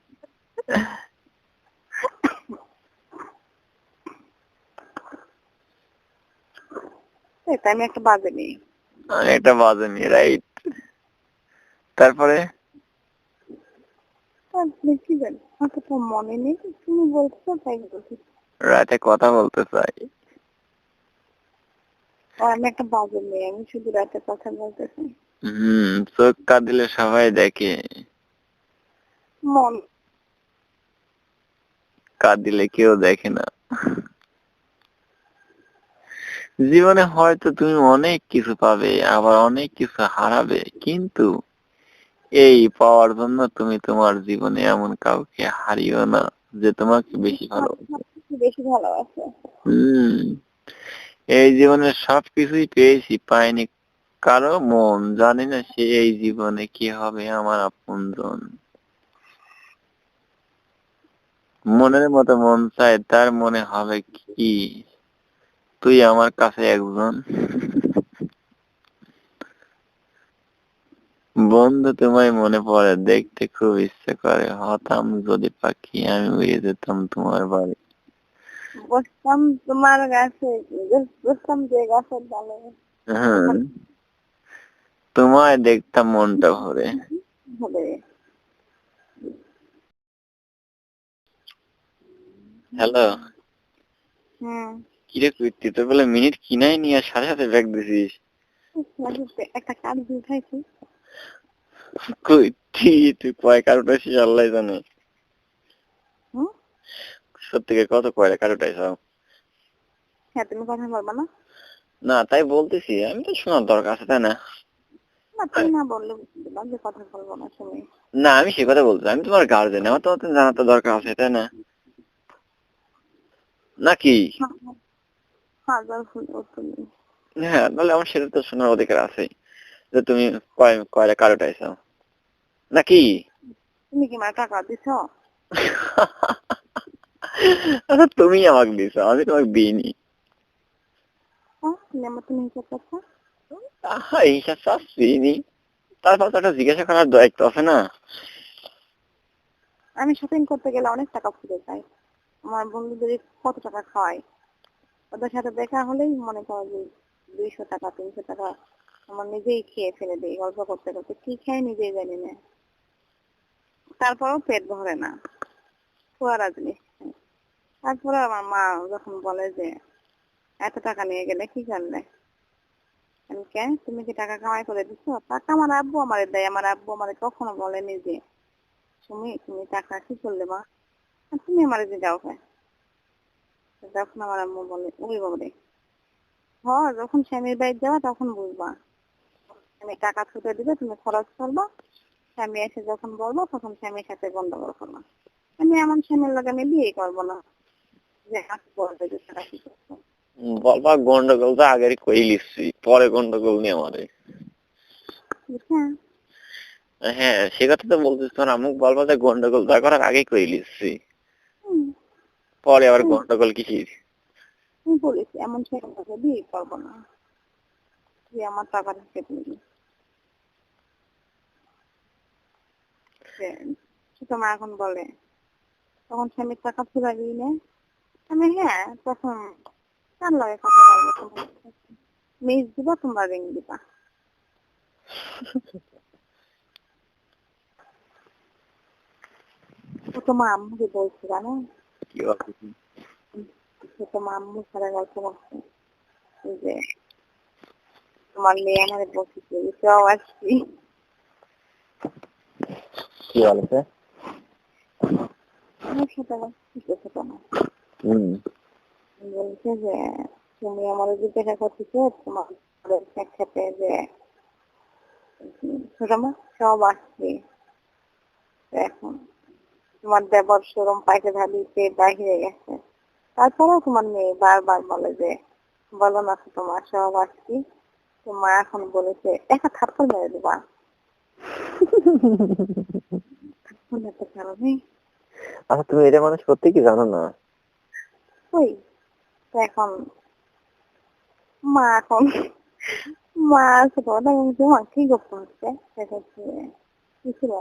Speaker 2: এটা আমি একটা বাজে নেই।
Speaker 1: এটা বাজেনি রাইট। তারপরে
Speaker 2: তারপরে কি জানি, আমার তো মনে নেই, তুমি বলছো তাই বলছি।
Speaker 1: রাতে কথা বলতে চাই।
Speaker 2: আর আমি একটা বাজে নেই, আমি শুধু রাতে কথা বলতে চাই।
Speaker 1: চোখ কাঁদিলে সবাই দেখে,
Speaker 2: মন
Speaker 1: কাঁদিলে কেউ দেখে না। জীবনে হয়তো তুমি অনেক কিছু পাবে আবার অনেক কিছু হারাবে, কিন্তু এই পাওয়ার জন্য তুমি তোমার জীবনে এমন কাউকে হারিও না যে তোমাকে বেশি ভালোবাসে।
Speaker 2: বেশি ভালোবাসে।
Speaker 1: হম এই জীবনের সবকিছুই পেয়েছি, পাইনি কারো মন, জানি না সে এই জীবনে কি হবে আমার আপনজন। মনের মতো মন চায় তার মনে হবে কি তুই আমার কাছে একজন। বন্ধু তোমায় মনে পড়ে, দেখতে খুব ইচ্ছে করে, হতাম যদি পাখি আমি উড়ে যেতাম তোমার বাড়ি।
Speaker 2: বসতাম তোমার গাছে, বসতাম যে গাছের ডালে।
Speaker 1: হ্যাঁ, তোমায় দেখতাম মনটা ভরে।
Speaker 2: হবে।
Speaker 1: হ্যালো,
Speaker 2: হুম,
Speaker 1: কিরে কীর্তি তোর বলে মিনিট কিনাই নিয়ে সাথে সাথে ব্যাগ দিছিস?
Speaker 2: একটা কাজ উঠাইছি।
Speaker 1: কীর্তি তুই কয় কারোটা শেষ আল্লাহ জানে।
Speaker 2: হুম,
Speaker 1: সত্যি কত কয়টা কারোটাই সব?
Speaker 2: হ্যাঁ তুমি কথা বলবা না?
Speaker 1: না তাই বলতেছি, আমি তো শোনার দরকার আছে তাই না?
Speaker 2: না তুমি না বললে বুঝলাম যে কথা বলবো না তুমি।
Speaker 1: না আমি সে কথা বলছি, আমি তোমার গার্জেন, আমার তোমার তো জানার তো দরকার আছে তাই না? নাকি?
Speaker 2: হাজার হলো তুমি।
Speaker 1: হ্যাঁ তাহলে আমার সেটা তো শোনার অধিকার আছে যে তুমি কয়টা কারোটাই চাও নাকি?
Speaker 2: তুমি কি আমার টাকা দিছ?
Speaker 1: আচ্ছা তুমি আমাকে দিছো, আমি তোমাকে দিইনি।
Speaker 2: তুমি আমার তুমি হিসাব করছো?
Speaker 1: এই হিসাব দিইনি, তারপর তো একটা জিজ্ঞাসা করার দায়িত্ব আছে না?
Speaker 2: আমি শপিং করতে গেলে অনেক টাকা ফুটে যায়। আমার বন্ধুদের কত টাকা খাওয়াই, ওদের সাথে দেখা হলেই মনে করো যে 200 টাকা 300 টাকা আমার নিজেই খেয়ে ফেলে দিই গল্প করতে করতে, কি খাই নিজেই জানি না। তারপরেও পেট ভরে না, পুরা জিনিস খাই। তারপরে আমার মা যখন বলে যে এত টাকা নিয়ে গেলে কি করলে, আমি কে তুমি কি টাকা কামাই করে দিচ্ছ? টাকা আমার আব্বু আমারে দেয়, আমার আব্বু আমারে কখনো বলেনি যে তুমি তুমি টাকা কি করলে মা, আর তুমি আমারে যে দাও খায়। যখন আমার আম্মু বলে ওই বাবারে, যখন স্বামীর বাড়ি যাওয়া তখন বুঝবা, আমি টাকা ছুটে দিবে তুমি খরচ করবা, স্বামী এসে যখন বলবো তখন স্বামীর সাথে গন্ডগোল করবা। আমি এমন স্বামীর লাগে আমি বিয়ে করবো না যে হাত বলবে যে টাকা কি করছো।
Speaker 1: বলবা গন্ডগোল তো আগেরই কই লিখছি, পরে গন্ডগোল নিয়ে আমারে।
Speaker 2: হ্যাঁ,
Speaker 1: হ্যাঁ সে কথা তো বলছিস, তোর আমুক বলবা যে গন্ডগোল দয়া করার আগেই কই লিখছি, পরে আবার গন্ডগোল কিসির?
Speaker 2: আমি বলেছি এমন স্বামীর লাগে বিয়ে করবো না যে আমার টাকা হিসেব নেই। বলছে ছোট মা এখন বলে তখন স্বামীর টাকা ফেরা দিই না আমি হ্যাঁ তখন কার লাগে কথা বলবো তোমার মিস দিবা তোমরা রিং দিবা ও তোমার আম্মুকে বলছে জানো
Speaker 1: কি বলতেছি?
Speaker 2: তোমার আম্মু সারা গল্প করছে যে তোমার মেয়ে আমার বলছে এটাও আসছি
Speaker 1: কি বলছে?
Speaker 2: আমার সাথে ছোট না বলছে যে তুমি আমার জিজ্ঞাসা করতেছো তোমার সাথে যে ছোট মা সব আসছে এখন তোমার দেবর শরম পাইতে ভাবিতে বাহিরে গেছে তারপরেও তোমার মেয়ে বারবার বলে যে বলো না তোমার সব আসছি তোমার এখন বলেছে একটা থাপ্পড় মেরে দেবা
Speaker 1: আচ্ছা তুমি এটা মানে সত্যি কি জানো না?
Speaker 2: ওই তো এখন মা মা ছোট কথা বলছে মা কি করতে হচ্ছে কি ছিল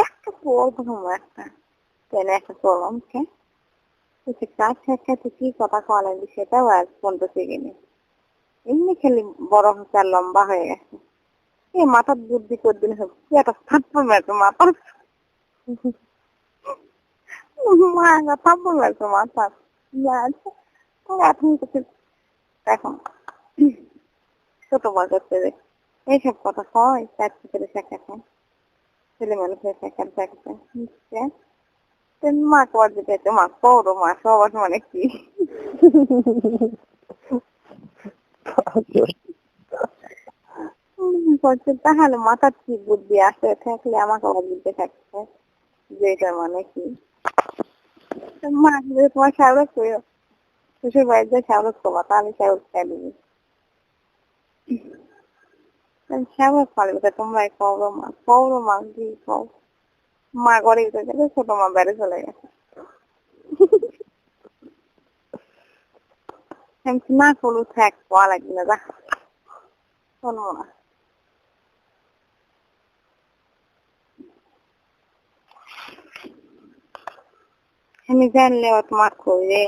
Speaker 2: একটা পড়বো তোমার একটা তেলে একটা পড়লাম কাজ সাক্ষাৎ কি কথা কওয়া লাগবে সেটাও আজ পর্যন্ত শিখিনি এমনি খেলি বড় হচ্ছে আর লম্বা হয়ে গেছে এই মাথার বুদ্ধি করে দিলে একটা থাপ্পড় মেরেছে মাথার মা থাপ্পড় মেরেছে মাথার এখন এখন ছোট বড় করতে এইসব কথা কয় চাকরি করে শেখাতে ছেলে মানুষের শেখাতে মা কর যেতে মা করো মা সবার মানে কি তাহলে মাথার কি বুদ্ধি আসে থাকলে আমাকে আবার বুদ্ধি থাকছে যে এটা মানে কি মা তোমার শাহরুখ করো শ্বশুর বাড়িতে শাহরুখ করবা তাহলে শাহরুখ খাই দিবি শাহরুখ পারবে তোমরা কৌরো মা কি কও মা ঘরে গেছে ছোট মা বেড়ে চলে গেছে না করু থাক পাওয়া লাগবে না যা শোনবো না আমি জানলে তোমার করে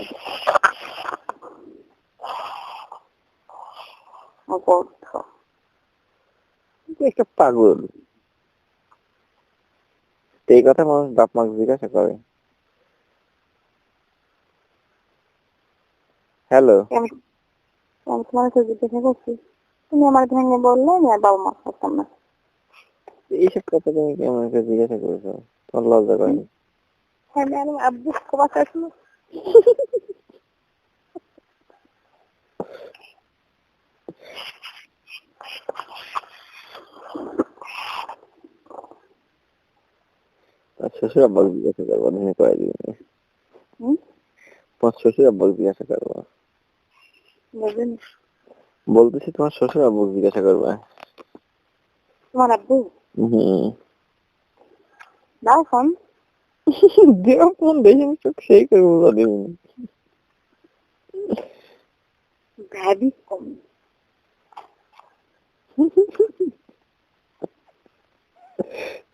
Speaker 1: একটা পাগল এই কথা মানুষ বাপ মাকে জিজ্ঞাসা করে। হ্যালো
Speaker 2: আমি তোমার জিজ্ঞাসা করছি তুমি আমার ভেঙে বললে আমি আর বাবা মা করতাম না
Speaker 1: এইসব কথা তুমি কেমন জিজ্ঞাসা করেছো? তোমার লজ্জা করেনি?
Speaker 2: হ্যাঁ আমি আব্বু কথা শুনো
Speaker 1: শ্বশুর আব্বাকে জিজ্ঞাসা করবো তুমি কয়েকদিন তোমার শ্বশুর আব্বাকে জিজ্ঞাসা করবো
Speaker 2: বলবেন
Speaker 1: বলতেছি তোমার শ্বশুর আব্বাকে জিজ্ঞাসা করবা
Speaker 2: তোমার আব্বু দাও ফোন
Speaker 1: দেওয়া ফোন দেখে সেই করে বোঝা দেবেন
Speaker 2: ভাবি কম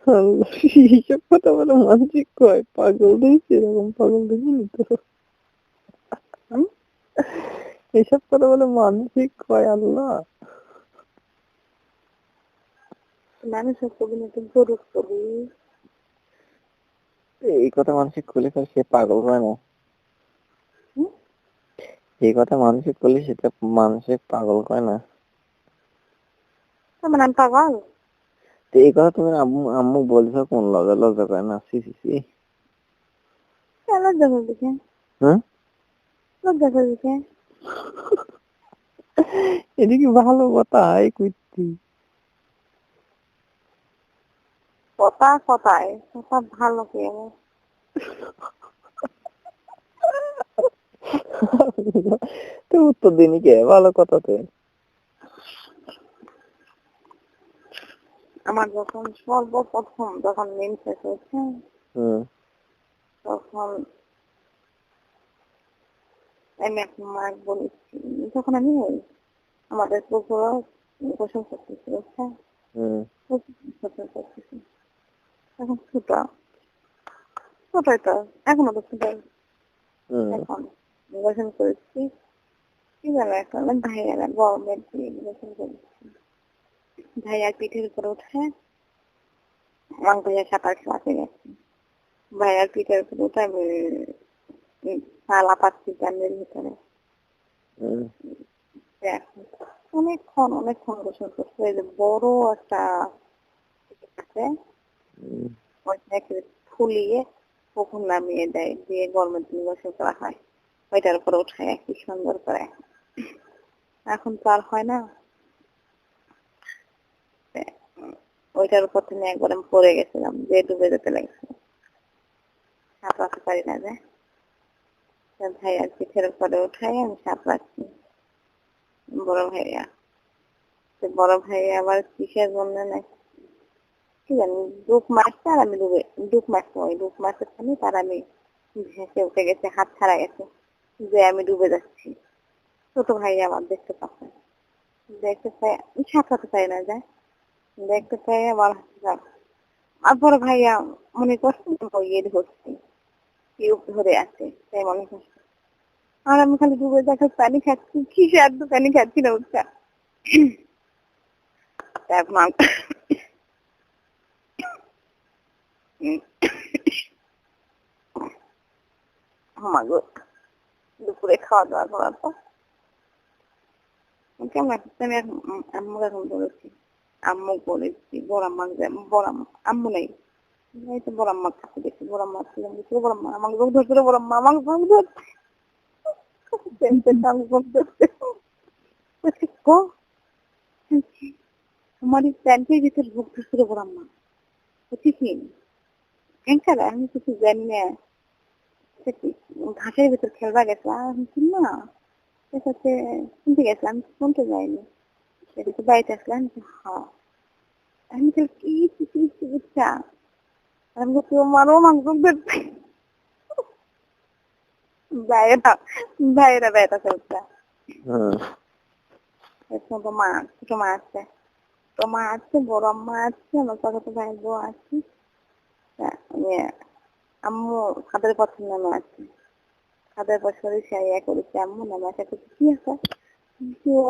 Speaker 1: এইসব কথা বলে মানসিক কয় পাগল দেখছি এরকম পাগল দেখিনি তো এইসব কথা বলে মানসিক কয় আল্লাহ
Speaker 2: মানুষের ছবি নতুন গরুর ছবি
Speaker 1: এই কথা মানসিক করলে সে পাগল হয় না এই কথা মানসিক করলে সেটা মানসিক পাগল হয় না
Speaker 2: মানে আমি পাগল
Speaker 1: তো এই কথা তুমি আম্মু বলছো কোন লজ্জা করে না সি সি সি
Speaker 2: লজ্জা করবি কে লজ্জা করবি কে
Speaker 1: এদিকে ভালো কথা এই কইতি
Speaker 2: কথায় কথা ভালো কে
Speaker 1: তো উত্তর দিনই কে ভালো কথাতে
Speaker 2: আমার যখন সর্বপ্রথম যখন মেনসেস হয়েছে তখন আমি এখন মার বলেছি যখন আমি আমাদের পুকুর গোসল করতেছি গোসল করতেছি এখন ছোটই তো, এখনো তো ছোট।
Speaker 1: হুম
Speaker 2: এখন নির্বাচন করেছি, কি জানো এখন ভাইয়ারা গভর্নমেন্ট দিয়ে নির্বাচন করেছি। ভাইয়ার পিঠের উপরে উঠে আমার ভাইয়া সাঁতার খেলাতে গেছে। ভাইয়ার পিঠের উপরে উঠে আমি তালা পাচ্ছি প্যান্ডের ভিতরে।
Speaker 1: হুম
Speaker 2: অনেকক্ষণ গোসল করছে। এই যে বড় একটা আছে,
Speaker 1: হুম
Speaker 2: ওইটাকে ফুলিয়ে কখন নামিয়ে দেয়, দিয়ে গরমের দিন গোসল করা হয়। ওইটার উপরে উঠায় কি সুন্দর করে। এখন তো আর হয় না। ওইটার উপর থেকে একবার আমি পড়ে গেছিলাম, যে ডুবে যেতে লাগছে। সাঁতরাতে পারি না যে। ভাইয়ার পিঠের উপরে উঠাই আমি সাঁতরাচ্ছি। বড় ভাইয়া, বড় ভাইয়া আবার কিসের জন্য নাকি কি জানি ডুব মারছে, আর আমি ডুব মারছি, ওই ডুব মারছে তার আমি ভেসে উঠে গেছে, হাত ছাড়া গেছে, যে আমি ডুবে যাচ্ছি। ছোট ভাই আমার দেখতে পাচ্ছে, দেখতে পাই সাঁতরাতে পারি না যায়, দেখতে পাই আমার আর বড় ভাইয়া মনে করছে ইয়ে ধরছি, টিউব ধরে আছে, তাই মনে করছে। আর আমি খালি ডুবে দেখে পানি খাচ্ছি, কিসে আর পানি খাচ্ছি না উঠছা। এখন আমাগো দুপুরে খাওয়া দাওয়া করার পর কেমন লাগছে, আমি আম্মু এখন বলেছি, আম্মু বলেছি বড় আম্মা, আম্মু নাই, এই তো বড় আম্মা কাছে দেখছি, বড় আম্মা ছিলাম, বড় আম্মা আমাকে যোগ ধরছিল, বড় আম্মা আমাকে যোগ ধরছে। আমার এই প্যান্টের ভিতরে যোগ ধরছিল বড় আম্মা, কি ক্যাঙ্কার, আমি কিছু জানি না, ঘাসের ভিতর খেলবা গেছে, আমি না সাথে শুনতে গেছিলাম, শুনতে যাইনি, সেটা তো বাড়িতে আসলাম। হ্যাঁ আমি কি বুঝছা, আমি তোমারও মাংস ধরছি, ভাইয়েরা বেটা চলছে। ছোট মা আছে, তো মা আছে, বড় আম্মা আছে, আমার চাচাতো ভাই বউ আছে, আম্মু খাদের পছন্দ নামে আছে, খাদের পছন্দ ইয়া করেছে, আম্মু নামে আছে, কি আছে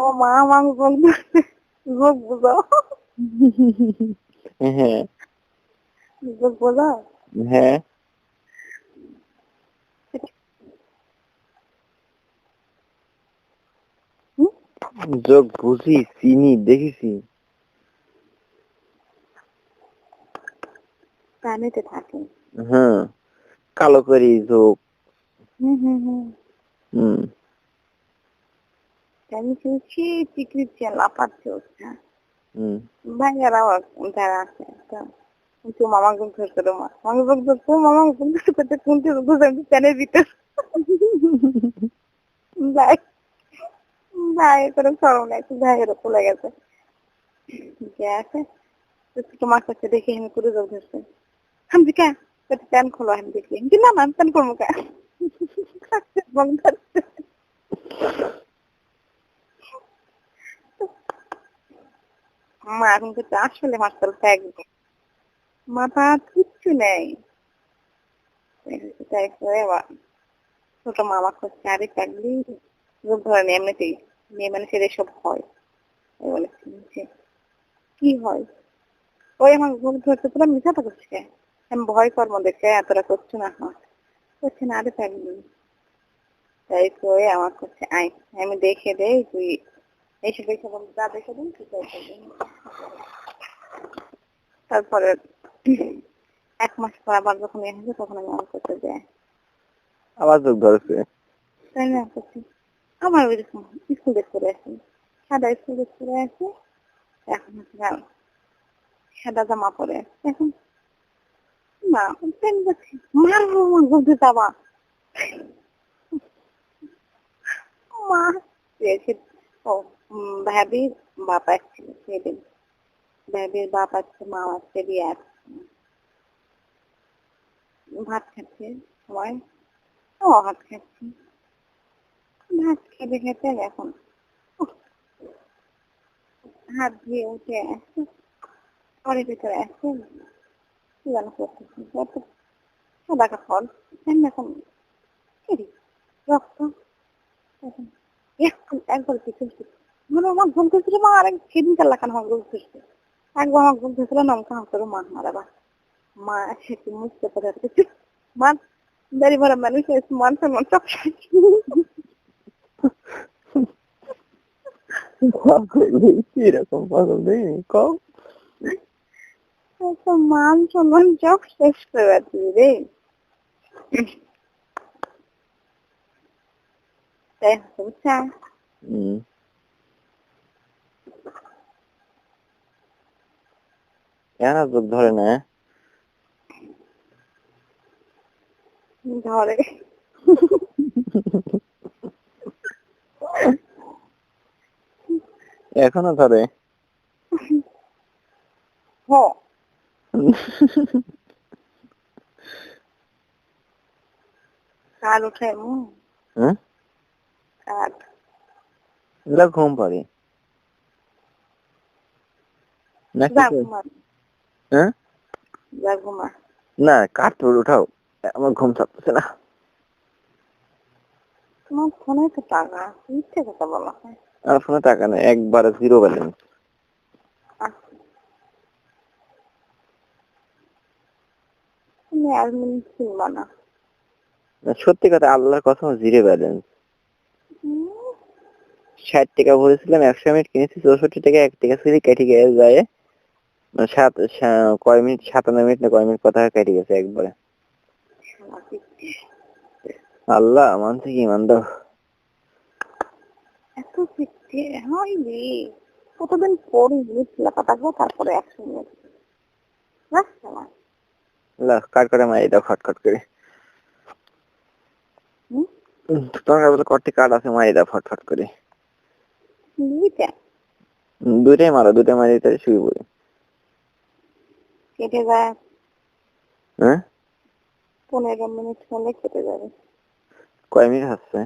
Speaker 2: ও মা মাংস ধরছে, যোগ বুঝাও,
Speaker 1: হ্যাঁ
Speaker 2: যোগ বোঝাও।
Speaker 1: হ্যাঁ যোগ বুঝি, চিনি, দেখেছি।
Speaker 2: প্রাণীতে থাকে।
Speaker 1: হ্যাঁ কালো করি যোগ। হুম
Speaker 2: আমি শুনছি চিকড়ি লাফাচ্ছে ওটা।
Speaker 1: হুম
Speaker 2: ভাইয়ারা যারা আছে কিন্তু মামা গুম ধরছে, মামা গুম ধরছে, মামা গুম ধরতে কোনটি বুঝাচ্ছি প্যানের ভিতর ভাই, ভাই করে সরম লাগছে, ভাইয়েরও খুলে গেছে, যে আছে তোমার কাছে দেখে আমি করে যোগ ধরছে, আমি কে প্যান খোলো, আমি দেখি না না প্যান করবো কে মা এখন কিন্তু আসলে মাস্টার একদম মাথা কিচ্ছু নেই। তাই করে ছোট মামা করছে, আরে পাগলি রোগ ধরেনি এমনিতেই, মেয়ে মানুষের এসব হয়। বলে কি হয়, ওই আমার রোগ ধরতে তোরা মিশাতে করছে, আমি ভয় কর্ম দেখে এতটা করছো না, করছে না, আরে পাগলি। তাই করে আমার করছে আয়, আমি দেখে দেই, তুই এসে দেখে বল, যা দেখে দিন তুই তারপরে 1 মাস পর আবার যখন এসেছে তখন আমি আমার করতে যাই,
Speaker 1: আবার যোগ ধরেছে।
Speaker 2: তাই না করছি। আমার ওইরকম স্কুল ড্রেস করে আসি, সাদা স্কুল ড্রেস করে আসি, এখন সাদা জামা পরে এখন না মারবো বলতে যাবা মা এসে, ও ভাবির বাপ আসছিল সেদিন, ভাবির বাপ আসছে, মা আসছে, দিয়ে আসছে, ভাত খাচ্ছে সবাই, ও ভাত খাচ্ছি, ভাত খেতে খেতে এখন হাত ধুয়ে উঠে আসছে, ঘরের ভিতরে আসছে, কি জানো করতেছি সাদা কাপড় এমনি এখন রক্ত একবার কিছু মানে আমার ঘুম থেকে মা আর সেদিন কাল লাগানো আমার ঘুম থেকে একবার আমার ঘুম থেকে নাম কাম করো মা মারাবা মা সেটি মুছতে পারে মা দাড়ি ভরা মানুষ মান সম্মান সব
Speaker 1: এরকম পাগল নেই কম
Speaker 2: মান সম্মান সব শেষ করে দিবি রে তাই বুঝছা
Speaker 1: কেন চোখ ধরে না
Speaker 2: ধরে
Speaker 1: এখনো ধরে
Speaker 2: হ কাল উঠে
Speaker 1: হ্যাঁ
Speaker 2: কাল
Speaker 1: ঘুম পারে
Speaker 2: যা ঘুমা
Speaker 1: হ্যাঁ
Speaker 2: যা ঘুমা
Speaker 1: না কাঠুর উঠাও আমার ঘুম ছাড়তেছে না
Speaker 2: তোমার ফোনে তো টাকা মিথ্যে কথা বলা হয়
Speaker 1: আমার ফোনে টাকা নেই একবারে 0 ব্যালেন্স
Speaker 2: তুমি অ্যাডমিন চিনবা না
Speaker 1: সত্যি কথা আল্লাহর কসম 0 ব্যালেন্স 60 টাকা ভরেছিলাম 100 মিনিট কিনেছি 64 টাকা 1 টাকা ফ্রি কেটে গিয়ে যায় কয় মিনিট 57 মিনিট না কয় মিনিট কথা কেটে গেছে একবারে আল্লাহ মানছে কি মানদ
Speaker 2: এত পিঠে হয় রে কতদিন পরে বুঝলা পাঠাবো তারপরে 100 মিনিট
Speaker 1: কাট করে মারি দাও খটখট করে তোমার কাছে কটি কার্ড আছে মারি দাও ফটফট করে দুইটাই মারো দুইটাই মারি তাই শুয়ে পড়ি
Speaker 2: কেটে যায়
Speaker 1: হ্যাঁ
Speaker 2: 15 মিনিট হলে কেটে যাবে
Speaker 1: কয় মিনিট হচ্ছে